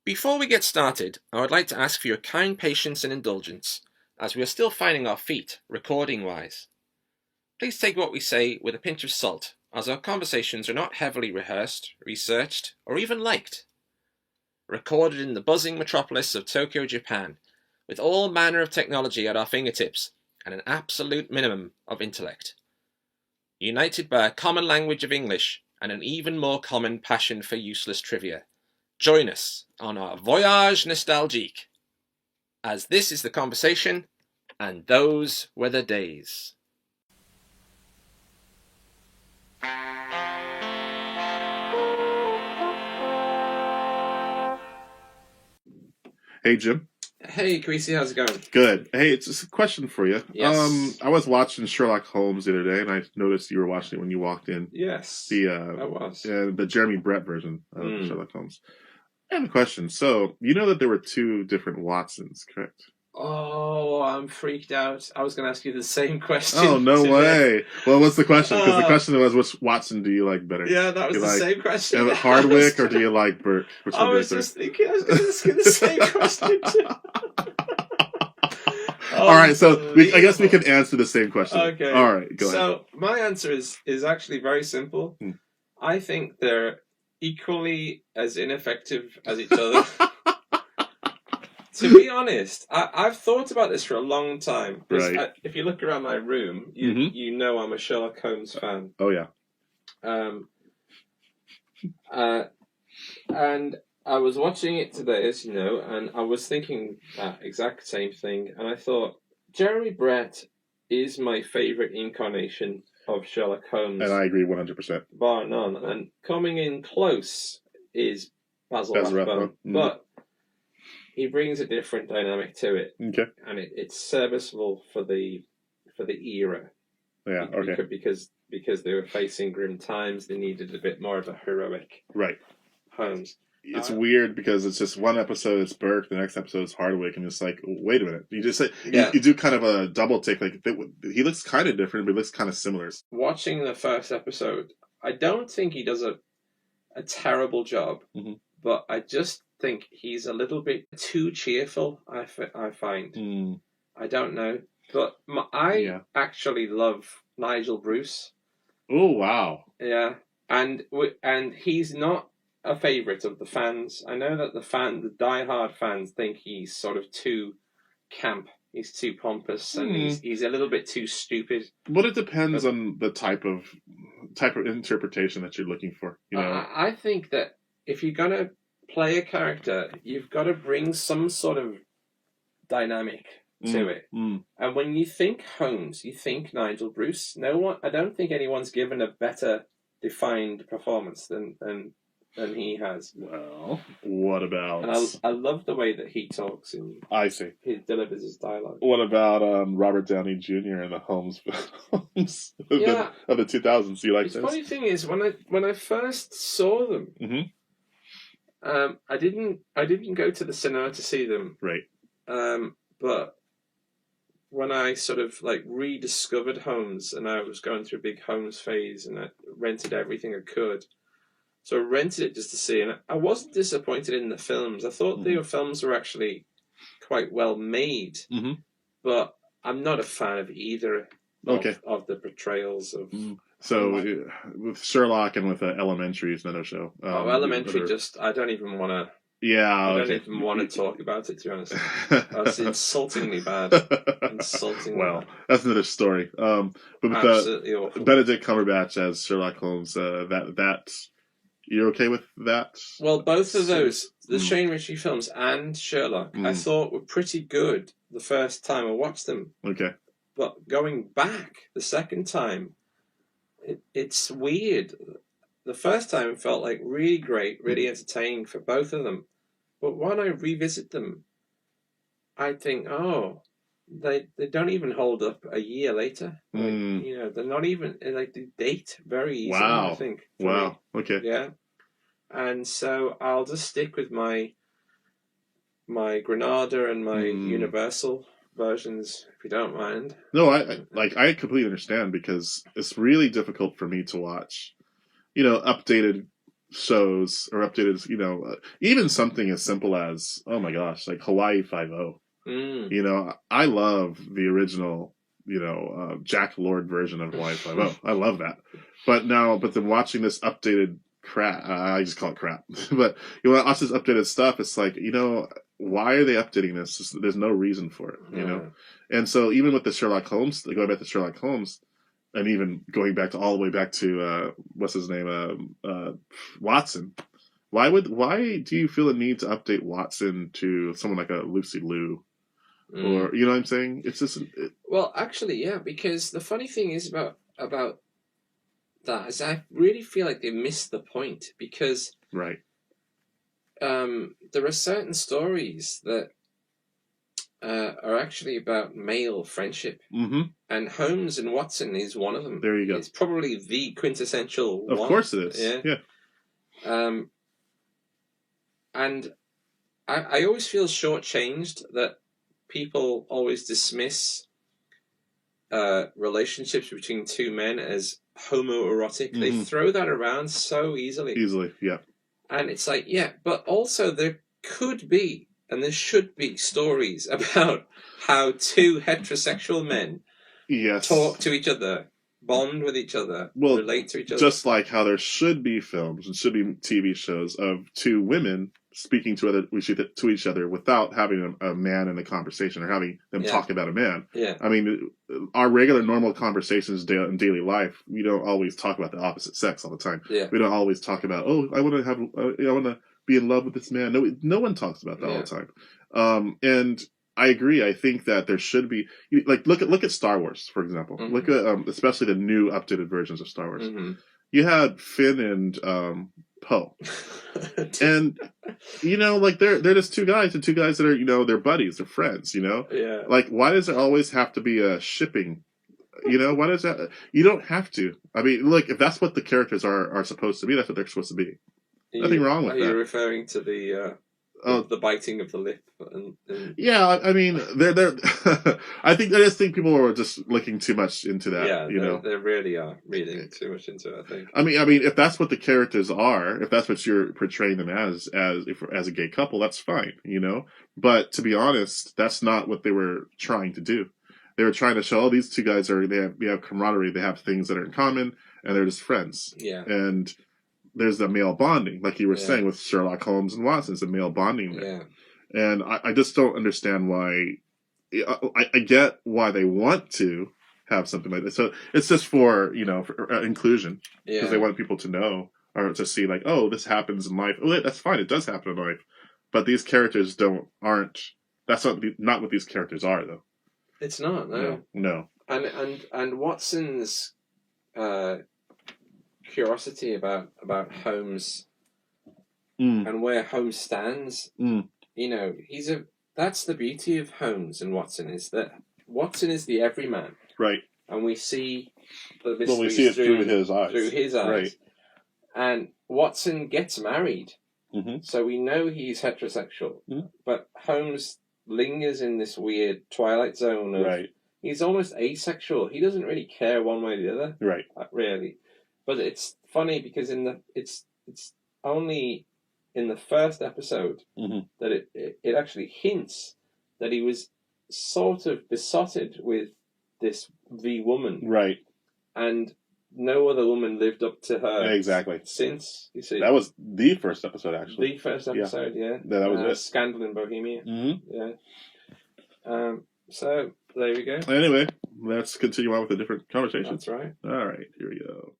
Before we get started, I would like to ask for your kind patience and indulgence, as we are still finding our feet, recording-wise. Please take what we say with a pinch of salt, as our conversations are not heavily rehearsed, researched, or even liked. Recorded in the buzzing metropolis of Tokyo, Japan, with all manner of technology at our fingertips, and an absolute minimum of intellect. United by a common language of English, and an even more common passion for useless trivia. Join us on our voyage nostalgique, as this is the conversation, and those were the days. Hey, Jim. Hey, Creasy, how's it going? Good. Hey, it's just a question for you. Yes. I was watching Sherlock Holmes the other day, and I noticed you were watching it when you walked in. Yes, I was. The Jeremy Brett version of Sherlock Holmes. I have a question. So, you know that there were two different Watsons, correct? Oh, I'm freaked out. I was going to ask you the same question. Oh, no way. Well, what's the question? Because the question was, which Watson do you like better? Yeah, that was the same question. Hardwick or do you like Burke? I was just thinking I was going to ask you the same question too. All right, so I guess we can answer the same question. Okay. All right, go ahead. So my answer is actually very simple. I think they're equally as ineffective as each other. To be honest, I've thought about this for a long time. Right. If you look around my room, you know I'm a Sherlock Holmes fan. Oh, yeah. And I was watching it today, as you know, and I was thinking that exact same thing, and I thought, Jeremy Brett is my favourite incarnation of Sherlock Holmes. And I agree 100%. Bar none. And coming in close is Basil Rathbone. But he brings a different dynamic to it. Okay. And it's serviceable for the era. Yeah, okay. Because they were facing grim times, they needed a bit more of a heroic Holmes. It's weird because it's just one episode it's Burke, the next episode is Hardwick, and it's like, wait a minute. You just say you do kind of a double take. Like he looks kind of different, but he looks kind of similar. Watching the first episode, I don't think he does a terrible job, but I just think he's a little bit too cheerful. I find. I don't know, but I actually love Nigel Bruce. Oh wow! Yeah, and he's not a favourite of the fans. I know that the die-hard fans think he's sort of too camp. He's too pompous, and he's a little bit too stupid. But it depends on the type of interpretation that you're looking for. You know, I think that if you're gonna play a character, you've got to bring some sort of dynamic to it. And when you think Holmes, you think Nigel Bruce. I don't think anyone's given a better defined performance than he has. Well, what about? And I love the way that he talks and I see. He delivers his dialogue. What about Robert Downey Jr. in the Holmes films of the 2000s? Do you like those? The funny thing is, when I first saw them, I didn't go to the cinema to see them. Right. But when I sort of like rediscovered Holmes, and I was going through a big Holmes phase, and I rented everything I could. So I rented it just to see, and I wasn't disappointed in the films. I thought the films were actually quite well made, but I'm not a fan of either of the portrayals of... So with Sherlock and with Elementary is another show. Elementary, I don't even want to... Yeah, I don't even want to talk about it, to be honest. That's insultingly bad. Well, that's another story. But with absolutely awful. Benedict Cumberbatch as Sherlock Holmes, that you're okay with that? Well, both of those, the Shane Ritchie films and Sherlock, I thought were pretty good the first time I watched them. Okay. But going back the second time, it's weird. The first time felt like really great, really entertaining for both of them. But when I revisit them, I think, they don't even hold up a year later. Like, they're not even, like, they date very easily, I think. Wow. Okay. Yeah. And so I'll just stick with my Granada and my Universal versions, if you don't mind. No, I completely understand, because it's really difficult for me to watch, updated shows or updated, even something as simple as, oh my gosh, like Hawaii Five-0. I love the original, Jack Lord version of Hawaii Five-0. I love that. But then watching this updated crap, I just call it crap. But when I watch this updated stuff, it's like, why are they updating this? There's no reason for it, And so even with the Sherlock Holmes, going back to Sherlock Holmes, and even going back all the way back to what's his name, Watson. Why do you feel the need to update Watson to someone like a Lucy Liu, or you know what I'm saying? It's just well, actually, yeah, because the funny thing is about that is I really feel like they missed the point, because right. There are certain stories that are actually about male friendship, and Holmes and Watson is one of them. There you go. It's probably the quintessential one. Of course it is. Yeah. And I always feel shortchanged that people always dismiss relationships between two men as homoerotic. They throw that around so easily. Yeah. And it's like, yeah, but also there could be, and there should be, stories about how two heterosexual men talk to each other, bond with each other, relate to each other. Just like how there should be films and should be TV shows of two women speaking to each other without having a man in the conversation, or having them talk about a man. Yeah. I mean, our regular normal conversations in daily life, we don't always talk about the opposite sex all the time. Yeah. We don't always talk about, I want to be in love with this man. No one talks about that all the time. And I agree. I think that there should be, like, look at Star Wars, for example. Look at especially the new updated versions of Star Wars. You had Finn and Poe, and like they're just two guys that are they're buddies, they're friends. Yeah. Like, why does there always have to be a shipping? Why does that? You don't have to. I mean, look, if that's what the characters are supposed to be, that's what they're supposed to be. Nothing wrong with that. Are you referring to the biting of the lip? Yeah, I mean, they're I just think people are just looking too much into that. Yeah, they really are reading too much into it, I think. I mean, if that's what the characters are, if that's what you're portraying them as a gay couple, that's fine, But to be honest, that's not what they were trying to do. They were trying to show, these two guys they have camaraderie, they have things that are in common, and they're just friends. Yeah. And there's the male bonding, like you were saying with Sherlock Holmes and Watson, it's a male bonding there. Yeah. And I just don't understand why. I get why they want to have something like this. So it's just for inclusion, because they want people to know, or to see, like, oh, this happens in life. Oh, that's fine. It does happen in life, but these characters aren't. That's not what these characters are, though. It's not. No. And Watson's curiosity about Holmes and where Holmes stands. That's the beauty of Holmes and Watson, is that Watson is the everyman, right? And we see the mysteries we see it through his eyes. Through his eyes, right? And Watson gets married, so we know he's heterosexual. But Holmes lingers in this weird twilight zone of he's almost asexual. He doesn't really care one way or the other, right? Really. But it's funny because it's only in the first episode that it actually hints that he was sort of besotted with the woman, right? And no other woman lived up to her exactly since. You see, that was the first episode, actually. The first episode, yeah. That was it. Scandal in Bohemia. Yeah. So there we go. Anyway, let's continue on with a different conversation. That's right. All right, here we go.